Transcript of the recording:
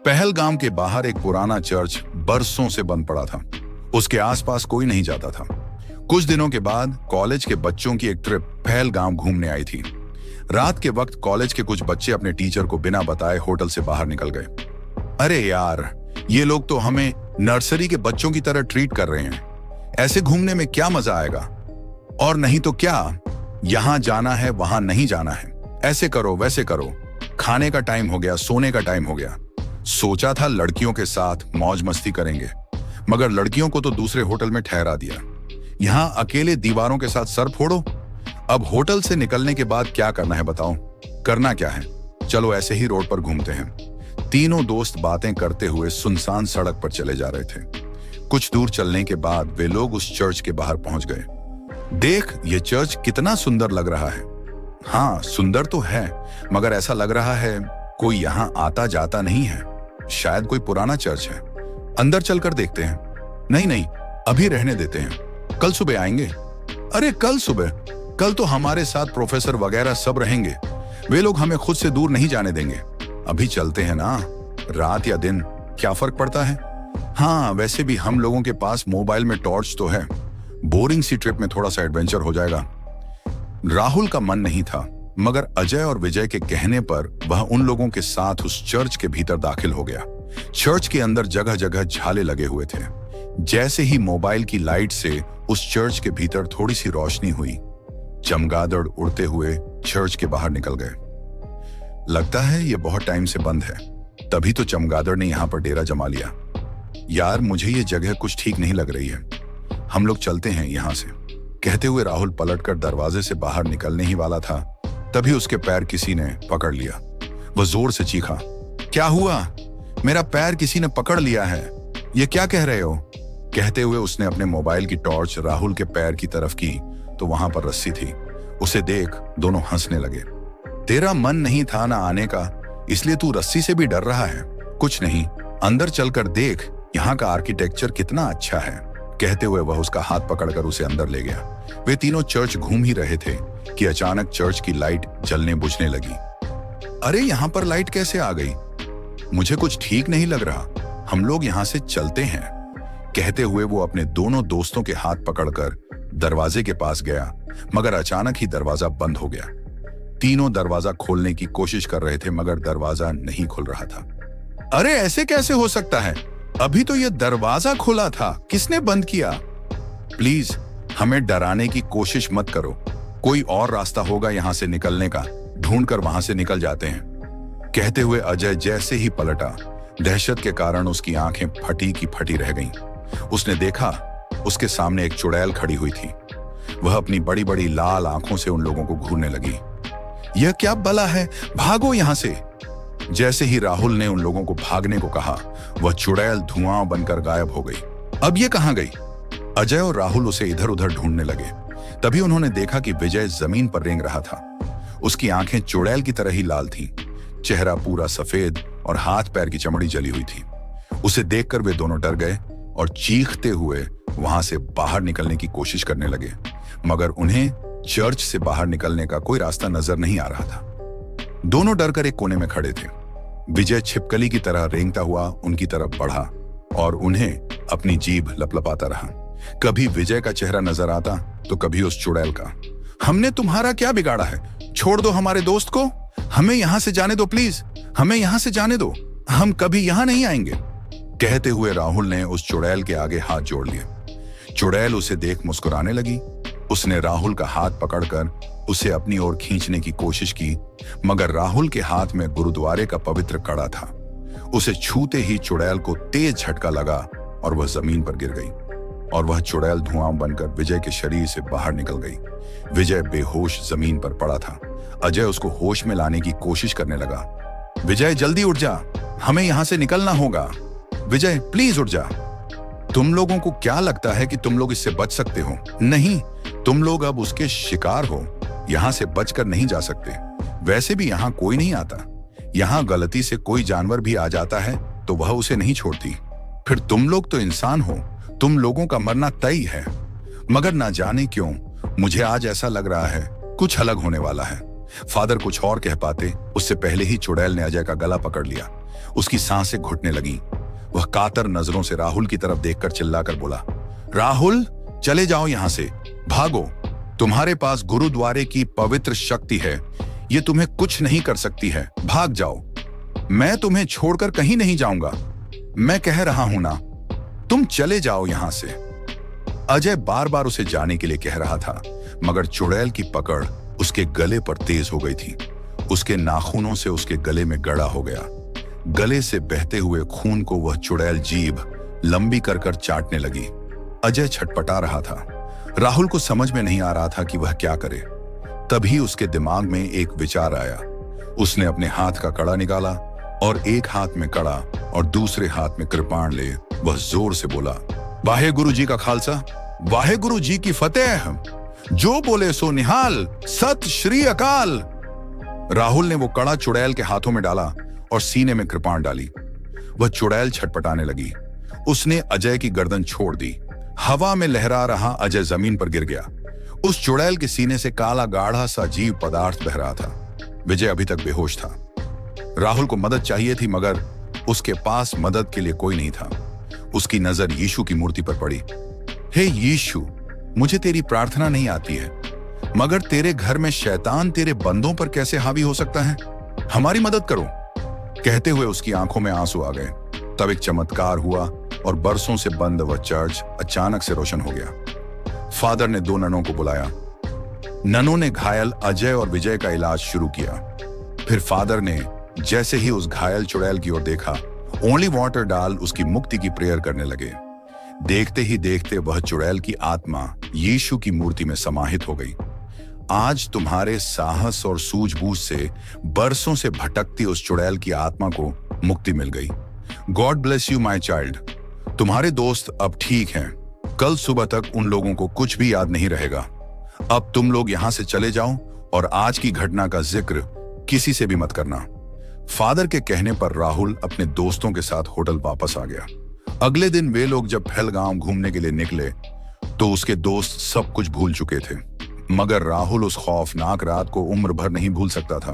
पहलगाम के बाहर एक पुराना चर्च बरसों से बंद पड़ा था। उसके आसपास कोई नहीं जाता था। कुछ दिनों के बाद कॉलेज के बच्चों की एक ट्रिप पहलगाम घूमने आई थी। रात के वक्त कॉलेज के कुछ बच्चे अपने टीचर को बिना बताए होटल से बाहर निकल गए। अरे यार, ये लोग तो हमें नर्सरी के बच्चों की तरह ट्रीट कर रहे हैं। ऐसे घूमने में क्या मजा आएगा? और नहीं तो क्या, यहां जाना है वहां नहीं जाना है, ऐसे करो वैसे करो, खाने का टाइम हो गया, सोने का टाइम हो गया। सोचा था लड़कियों के साथ मौज मस्ती करेंगे, मगर लड़कियों को तो दूसरे होटल में ठहरा दिया। यहां अकेले दीवारों के साथ सर फोड़ो। अब होटल से निकलने के बाद क्या करना है बताओ? करना क्या है? चलो ऐसे ही रोड पर घूमते हैं। तीनों दोस्त बातें करते हुए सुनसान सड़क पर चले जा रहे थे। कुछ दूर चलने के बाद वे लोग उस चर्च के बाहर पहुंच गए। देख, ये चर्च कितना सुंदर लग रहा है। हाँ, सुंदर तो है, मगर ऐसा लग रहा है कोई यहाँ आता जाता नहीं है। शायद कोई पुराना चर्च है। अंदर चलकर देखते हैं। नहीं नहीं, अभी रहने देते हैं, कल सुबह आएंगे। अरे कल सुबह? कल तो हमारे साथ प्रोफेसर वगैरह सब रहेंगे। वे लोग हमें खुद से दूर नहीं जाने देंगे। अभी चलते हैं ना, रात या दिन क्या फर्क पड़ता है। हाँ, वैसे भी हम लोगों के पास मोबाइल में टॉर्च तो है। बोरिंग सी ट्रिप में थोड़ा सा एडवेंचर हो जाएगा। राहुल का मन नहीं था, मगर अजय और विजय के कहने पर वह उन लोगों के साथ उस चर्च के भीतर दाखिल हो गया। चर्च के अंदर जगह जगह झाले लगे हुए थे। जैसे ही मोबाइल की लाइट से उस चर्च के भीतर थोड़ी सी रोशनी हुई, चमगादड़ उड़ते हुए चर्च के बाहर निकल गए। लगता है ये बहुत टाइम से बंद है, तभी तो चमगादड़ ने यहाँ पर डेरा जमा लिया। यार, मुझे ये जगह कुछ ठीक नहीं लग रही है। हम लोग चलते हैं यहाँ से। कहते हुए राहुल पलटकर दरवाजे से बाहर निकलने ही वाला था, तभी उसके पैर किसी ने पकड़ लिया। वह जोर से चीखा, क्या हुआ? मेरा पैर किसी ने पकड़ लिया है। ये क्या कह रहे हो? कहते हुए उसने अपने मोबाइल की टॉर्च राहुल के पैर की तरफ की तो वहां पर रस्सी थी। उसे देख दोनों हंसने लगे। तेरा मन नहीं था ना आने का, इसलिए तू रस्सी से भी डर रहा है? कुछ नहीं, अंदर चलकर देख, यहाँ का आर्किटेक्चर कितना अच्छा है। कहते हुए वह उसका हाथ पकड़कर उसे अंदर ले गया। वे तीनों चर्च घूम ही रहे थे कि अचानक चर्च की लाइट जलने बुझने लगी। अरे यहाँ पर लाइट कैसे आ गई? मुझे कुछ ठीक नहीं लग रहा। हम लोग यहाँ से चलते हैं। कहते हुए वो अपने दोनों दोस्तों के हाथ पकड़कर दरवाजे के पास गया, मगर अचानक ही दरवाजा बंद हो गया। तीनों दरवाजा खोलने की कोशिश कर रहे थे, मगर दरवाजा नहीं खुल रहा था। अरे ऐसे कैसे हो सकता है? अभी तो यह दरवाजा खुला था, किसने बंद किया? प्लीज हमें डराने की कोशिश मत करो। कोई और रास्ता होगा यहाँ से निकलने का, ढूंढकर वहां से निकल जाते हैं। कहते हुए अजय जैसे ही पलटा, दहशत के कारण उसकी आंखें फटी की फटी रह गईं। उसने देखा उसके सामने एक चुड़ैल खड़ी हुई थी। वह अपनी बड़ी बड़ी लाल आंखों से उन लोगों को घूरने लगी। यह क्या बला है? भागो यहां से! जैसे ही राहुल ने उन लोगों को भागने को कहा, वह चुड़ैल धुआं बनकर गायब हो गई। अब ये कहां गई? अजय और राहुल उसे इधर उधर ढूंढने लगे। तभी उन्होंने देखा कि विजय जमीन पर रेंग रहा था। उसकी आंखें चुड़ैल की तरह ही लाल थीं, चेहरा पूरा सफेद और हाथ पैर की चमड़ी जली हुई थी। उसे देखकर वे दोनों डर गए और चीखते हुए वहां से बाहर निकलने की कोशिश करने लगे, मगर उन्हें चर्च से बाहर निकलने का कोई रास्ता नजर नहीं आ रहा था। दोनों डरकर एक कोने में खड़े थे। विजय छिपकली की तरह रेंगता हुआ उनकी तरफ बढ़ा और उन्हें अपनी जीभ लपलपाता रहा। कभी विजय का चेहरा नजर आता तो कभी उस चुड़ैल का। हमने तुम्हारा क्या बिगाड़ा है? छोड़ दो हमारे दोस्त को, हमें यहां से जाने दो प्लीज, हमें यहां से जाने दो, हम कभी यहां नहीं आएंगे। कहते हुए राहुल ने उस चुड़ैल के आगे हाथ जोड़ लिया। चुड़ैल उसे देख मुस्कुराने लगी। उसने राहुल का हाथ पकड़कर उसे अपनी ओर खींचने की कोशिश की, मगर राहुल के हाथ में गुरुद्वारे का पवित्र कड़ा था। उसे छूते ही चुड़ैल को तेज झटका लगा और वह जमीन पर गिर गई, और वह चुड़ैल धुआं बनकर विजय के शरीर से बाहर निकल गई। विजय बेहोश जमीन पर पड़ा था। अजय उसको होश में लाने की कोशिश करने लगा। विजय जल्दी उठ जा, हमें यहां से निकलना होगा। विजय प्लीज उठ जा। तुम लोगों को क्या लगता है कि तुम लोग इससे बच सकते हो? नहीं, तुम लोग अब उसके शिकार हो। यहां से बचकर नहीं जा सकते। वैसे भी यहां कोई नहीं आता। यहां गलती से कोई जानवर भी आ जाता है तो वह उसे नहीं छोड़ती। फिर तुम लोग तो इंसान हो, तुम लोगों का मरना तय है। मगर ना जाने क्यों मुझे आज ऐसा लग रहा है कुछ अलग होने वाला है। फादर कुछ और कह पाते उससे पहले ही चुड़ैल ने अजय का गला पकड़ लिया। उसकी सांसें घुटने लगी। वह कातर नजरों से राहुल की तरफ देखकर चिल्लाकर बोला, राहुल, चले जाओ यहां से, भागो। तुम्हारे पास गुरुद्वारे की पवित्र शक्ति है, ये तुम्हें कुछ नहीं कर सकती है, भाग जाओ। मैं तुम्हें छोड़कर कहीं नहीं जाऊंगा, मैं कह रहा हूं ना, तुम चले जाओ यहां से। अजय बार बार उसे जाने के लिए कह रहा था, मगर चुड़ैल की पकड़ उसके गले पर तेज हो गई थी। उसके नाखूनों से उसके गले में गड़ा हो गया। गले से बहते हुए खून को वह चुड़ैल जीभ लंबी कर कर चाटने लगी। अजय छटपटा रहा था। राहुल को समझ में नहीं आ रहा था कि वह क्या करे। तभी उसके दिमाग में एक विचार आया। उसने अपने हाथ का कड़ा निकाला और एक हाथ में कड़ा और दूसरे हाथ में कृपाण ले वह जोर से बोला, वाहेगुरु जी का खालसा, वाहेगुरु जी की फतेह, जो बोले सो निहाल, सत श्री अकाल। राहुल ने वो कड़ा चुड़ैल के हाथों में डाला और सीने में कृपाण डाली। वह चुड़ैल छटपटाने लगी। उसने अजय की गर्दन छोड़ दी। हवा में लहरा रहा अजय जमीन पर गिर गया। उस चुड़ैल के सीने से काला गाढ़ा सा जीव पदार्थ बह रहा था। विजय अभी तक बेहोश था। राहुल को मदद चाहिए थी, मगर उसके पास मदद के लिए कोई नहीं था। उसकी नजर यीशु की मूर्ति पर पड़ी। हे यीशु, मुझे तेरी प्रार्थना नहीं आती है, मगर तेरे घर में शैतान तेरे बंदों पर कैसे हावी हो सकता है? हमारी मदद करो। कहते हुए उसकी आंखों में आंसू आ गए। तब एक चमत्कार हुआ और बरसों से बंद वह चर्च अचानक से रोशन हो गया। फादर ने 2 ननों को बुलाया। ननों ने घायल अजय और विजय का इलाज शुरू किया। फिर फादर ने जैसे ही उस घायल चुड़ैल की ओर देखा, ओनली वाटर डाल उसकी मुक्ति की प्रेयर करने लगे। देखते ही देखते वह चुड़ैल की आत्मा यीशु की मूर्ति में समाहित हो गई। आज तुम्हारे साहस और सूझबूझ से बरसों से भटकती उस चुड़ैल की आत्मा को मुक्ति मिल गई। God bless you my child. तुम्हारे दोस्त अब ठीक हैं। कल सुबह तक उन लोगों को कुछ भी याद नहीं रहेगा। अब तुम लोग यहां से चले जाओ और आज की घटना का जिक्र किसी से भी मत करना। फादर के कहने पर राहुल अपने दोस्तों के साथ होटल वापस आ गया। अगले दिन वे लोग जब पहलगाम घूमने के लिए निकले तो उसके दोस्त सब कुछ भूल चुके थे, मगर राहुल उस खौफनाक रात को उम्र भर नहीं भूल सकता था।